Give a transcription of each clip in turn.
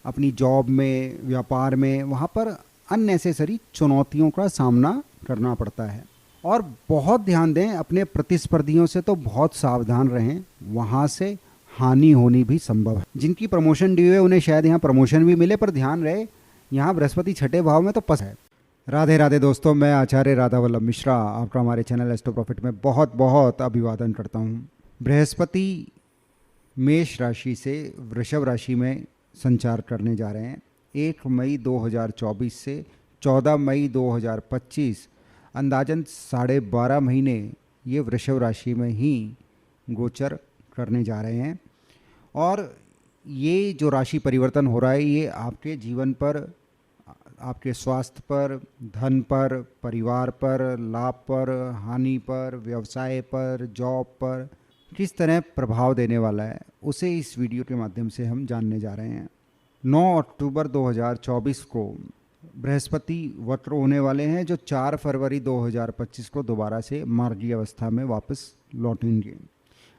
अपनी जॉब में, व्यापार में, वहाँ पर अननेसेसरी चुनौतियों का सामना करना पड़ता है। और बहुत ध्यान दें, अपने प्रतिस्पर्धियों से तो बहुत सावधान रहें, वहाँ से हानि होनी भी संभव है। जिनकी प्रमोशन ड्यू है उन्हें शायद यहाँ प्रमोशन भी मिले, पर ध्यान रहे यहाँ बृहस्पति छठे भाव में तो पस है। राधे राधे दोस्तों, मैं आचार्य राधा वल्लभ मिश्रा आपका हमारे चैनल एस्ट्रो प्रॉफिट में बहुत बहुत अभिवादन करता हूँ। बृहस्पति मेष राशि से वृषभ राशि में संचार करने जा रहे हैं 1 मई 2024 से 14 मई 2025, अंदाजन 12.5 महीने ये वृषभ राशि में ही गोचर करने जा रहे हैं। और ये जो राशि परिवर्तन हो रहा है ये आपके जीवन पर, आपके स्वास्थ्य पर, धन पर, परिवार पर, लाभ पर, हानि पर, व्यवसाय पर, जॉब पर किस तरह प्रभाव देने वाला है उसे इस वीडियो के माध्यम से हम जानने जा रहे हैं। 9 अक्टूबर 2024 को बृहस्पति वक्र होने वाले हैं, जो 4 फरवरी 2025 को दोबारा से मार्गी अवस्था में वापस लौटेंगे।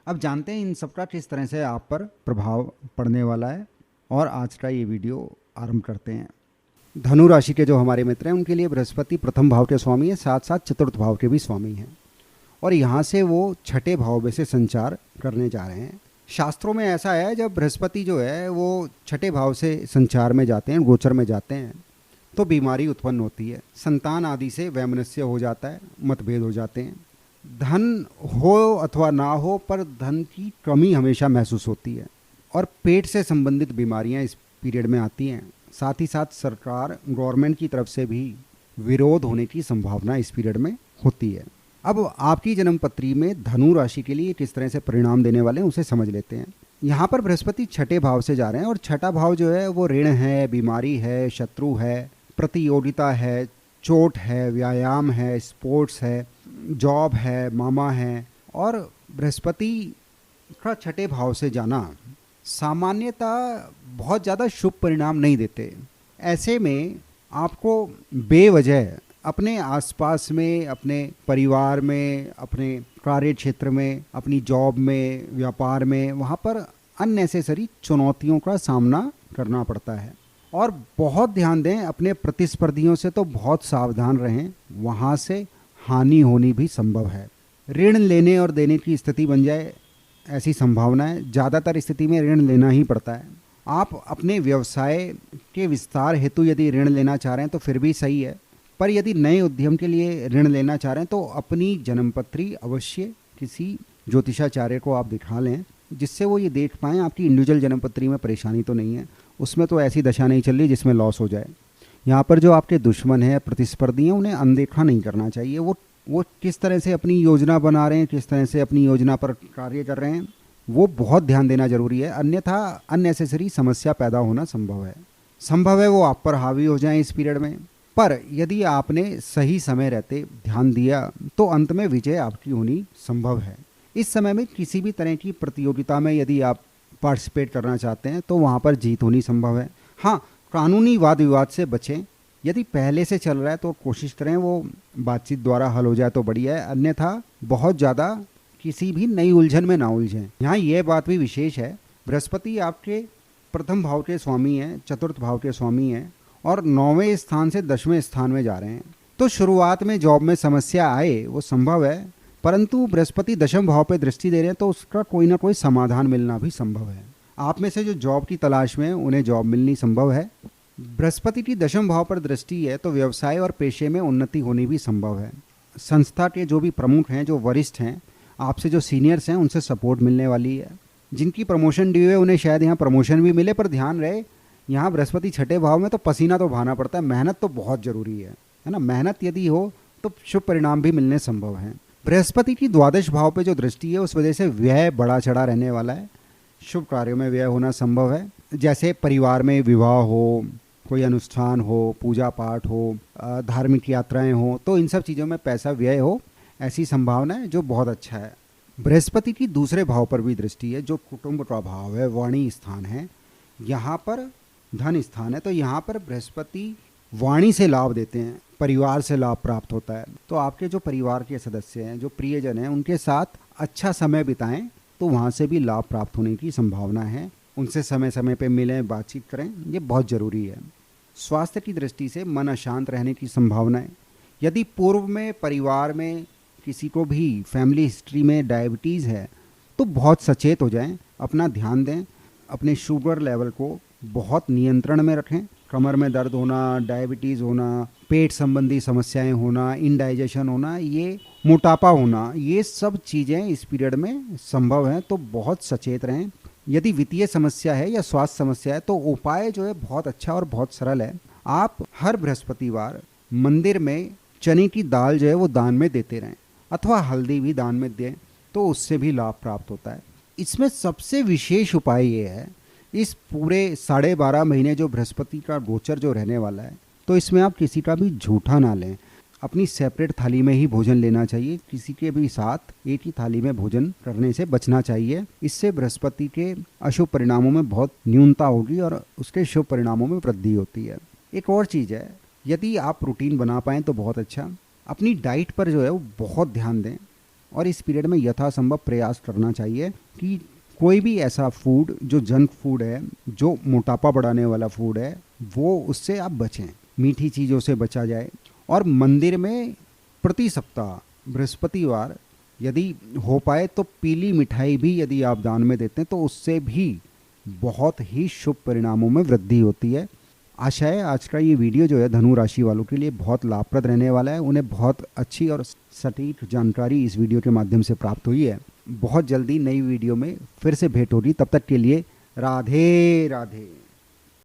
अब जानते हैं इन सब का किस तरह से आप पर प्रभाव पड़ने वाला है, और आज का ये वीडियो आरंभ करते हैं। धनु राशि के जो हमारे मित्र हैं उनके लिए बृहस्पति प्रथम भाव के स्वामी है, साथ साथ चतुर्थ भाव के भी स्वामी हैं, और यहाँ से वो छठे भाव में से संचार करने जा रहे हैं। शास्त्रों में ऐसा है, जब बृहस्पति जो है वो छठे भाव से संचार में जाते हैं, गोचर में जाते हैं, तो बीमारी उत्पन्न होती है, संतान आदि से वैमनस्य हो जाता है, मतभेद हो जाते हैं, धन हो अथवा ना हो पर धन की कमी हमेशा महसूस होती है, और पेट से संबंधित बीमारियां इस पीरियड में आती हैं। साथ ही साथ सरकार, गवर्नमेंट की तरफ से भी विरोध होने की संभावना इस पीरियड में होती है। अब आपकी जन्मपत्री में धनु राशि के लिए किस तरह से परिणाम देने वाले हैं उसे समझ लेते हैं। यहाँ पर बृहस्पति छठे भाव से जा रहे हैं, और छठा भाव जो है वो ऋण है, बीमारी है, शत्रु है, प्रतियोगिता है, चोट है, व्यायाम है, स्पोर्ट्स है, जॉब है, मामा है। और बृहस्पति का छठे भाव से जाना सामान्यतः बहुत ज़्यादा शुभ परिणाम नहीं देते। ऐसे में आपको बेवजह अपने आसपास में, अपने परिवार में, अपने कार्य क्षेत्र में, अपनी जॉब में, व्यापार में, वहाँ पर अननेसेसरी चुनौतियों का सामना करना पड़ता है। और बहुत ध्यान दें, अपने प्रतिस्पर्धियों से तो बहुत सावधान रहें, वहाँ से हानि होनी भी संभव है। ऋण लेने और देने की स्थिति बन जाए ऐसी संभावना है। ज़्यादातर स्थिति में ऋण लेना ही पड़ता है। आप अपने व्यवसाय के विस्तार हेतु यदि ऋण लेना चाह रहे हैं तो फिर भी सही है, पर यदि नए उद्यम के लिए ऋण लेना चाह रहे हैं तो अपनी जन्मपत्री अवश्य किसी ज्योतिषाचार्य को आप दिखा लें, जिससे वो ये देख पाएँ आपकी इंडिविजुअल जन्मपत्री में परेशानी तो नहीं है, उसमें तो ऐसी दशा नहीं चल रही जिसमें लॉस हो जाए। यहाँ पर जो आपके दुश्मन हैं, प्रतिस्पर्धी हैं, उन्हें अनदेखा नहीं करना चाहिए। वो किस तरह से अपनी योजना बना रहे हैं, किस तरह से अपनी योजना पर कार्य कर रहे हैं, वो बहुत ध्यान देना जरूरी है, अन्यथा अननेसेसरी समस्या पैदा होना संभव है वो आप पर हावी हो जाए इस पीरियड में। पर यदि आपने सही समय रहते ध्यान दिया तो अंत में विजय आपकी होनी संभव है। इस समय में किसी भी तरह की प्रतियोगिता में यदि आप पार्टिसिपेट करना चाहते हैं तो वहाँ पर जीत होनी संभव है। हाँ, कानूनी वाद विवाद से बचें। यदि पहले से चल रहा है तो कोशिश करें वो बातचीत द्वारा हल हो जाए तो बढ़िया है, अन्यथा बहुत ज़्यादा किसी भी नई उलझन में ना उलझें। यहाँ ये बात भी विशेष है, बृहस्पति आपके प्रथम भाव के स्वामी हैं, चतुर्थ भाव के स्वामी हैं, और 9वें स्थान से 10वें स्थान में जा रहे हैं। तो शुरुआत में जॉब में समस्या आए वो संभव है, परंतु बृहस्पति दशम भाव पे दृष्टि दे रहे हैं तो उसका कोई ना कोई समाधान मिलना भी संभव है। आप में से जो जॉब की तलाश में उन्हें जॉब मिलनी संभव है। बृहस्पति की दशम भाव पर दृष्टि है तो व्यवसाय और पेशे में उन्नति होनी भी संभव है। संस्था के जो भी प्रमुख हैं, जो वरिष्ठ हैं, आपसे जो सीनियर्स हैं, उनसे सपोर्ट मिलने वाली है। जिनकी प्रमोशन ड्यू है उन्हें शायद यहाँ प्रमोशन भी मिले, पर ध्यान रहे यहाँ बृहस्पति छठे भाव में तो पसीना तो बहाना पड़ता है, मेहनत तो बहुत जरूरी है ना। मेहनत यदि हो तो शुभ परिणाम भी मिलने संभव है। बृहस्पति की द्वादश भाव पे जो दृष्टि है उस वजह से व्यय बड़ा चढ़ा रहने वाला है। शुभ कार्यों में व्यय होना संभव है, जैसे परिवार में विवाह हो, कोई अनुष्ठान हो, पूजा पाठ हो, धार्मिक यात्राएं हो, तो इन सब चीज़ों में पैसा व्यय हो, ऐसी संभावना है, जो बहुत अच्छा है। बृहस्पति की दूसरे भाव पर भी दृष्टि है, जो कुटुंब का भाव है, वाणी स्थान है, यहाँ पर धन स्थान है। तो यहाँ पर बृहस्पति वाणी से लाभ देते हैं, परिवार से लाभ प्राप्त होता है। तो आपके जो परिवार के सदस्य हैं, जो प्रियजन हैं, उनके साथ अच्छा समय बिताएं तो वहाँ से भी लाभ प्राप्त होने की संभावना है। उनसे समय समय पे मिलें, बातचीत करें, ये बहुत ज़रूरी है। स्वास्थ्य की दृष्टि से मन अशांत रहने की संभावनाएं, यदि पूर्व में परिवार में किसी को भी फैमिली हिस्ट्री में डायबिटीज़ है तो बहुत सचेत हो जाएं, अपना ध्यान दें, अपने शुगर लेवल को बहुत नियंत्रण में रखें। कमर में दर्द होना, डायबिटीज़ होना, पेट संबंधी समस्याएं होना, इंडाइजेशन होना, ये मोटापा होना, ये सब चीज़ें इस पीरियड में संभव हैं, तो बहुत सचेत रहें। यदि वित्तीय समस्या है या स्वास्थ्य समस्या है तो उपाय जो है बहुत अच्छा और बहुत सरल है। आप हर बृहस्पतिवार मंदिर में चने की दाल जो है वो दान में देते रहें, अथवा हल्दी भी दान में दें, तो उससे भी लाभ प्राप्त होता है। इसमें सबसे विशेष उपाय ये है, इस पूरे 12.5 महीने जो बृहस्पति का गोचर जो रहने वाला है, तो इसमें आप किसी का भी झूठा ना लें। अपनी सेपरेट थाली में ही भोजन लेना चाहिए, किसी के भी साथ एक ही थाली में भोजन करने से बचना चाहिए। इससे बृहस्पति के अशुभ परिणामों में बहुत न्यूनता होगी और उसके शुभ परिणामों में वृद्धि होती है। एक और चीज़ है, यदि आप रूटीन बना पाएँ तो बहुत अच्छा। अपनी डाइट पर जो है वो बहुत ध्यान दें और इस पीरियड में यथासंभव प्रयास करना चाहिए कि कोई भी ऐसा फूड जो जंक फूड है, जो मोटापा बढ़ाने वाला फूड है, वो उससे आप बचें, मीठी चीज़ों से बचा जाए। और मंदिर में प्रति सप्ताह बृहस्पतिवार यदि हो पाए तो पीली मिठाई भी यदि आप दान में देते हैं तो उससे भी बहुत ही शुभ परिणामों में वृद्धि होती है। आशा है आज का ये वीडियो जो है धनु राशि वालों के लिए बहुत लाभप्रद रहने वाला है। उन्हें बहुत अच्छी और सटीक जानकारी इस वीडियो के माध्यम से प्राप्त हुई है। बहुत जल्दी नई वीडियो में फिर से भेंट होगी, तब तक के लिए राधे राधे।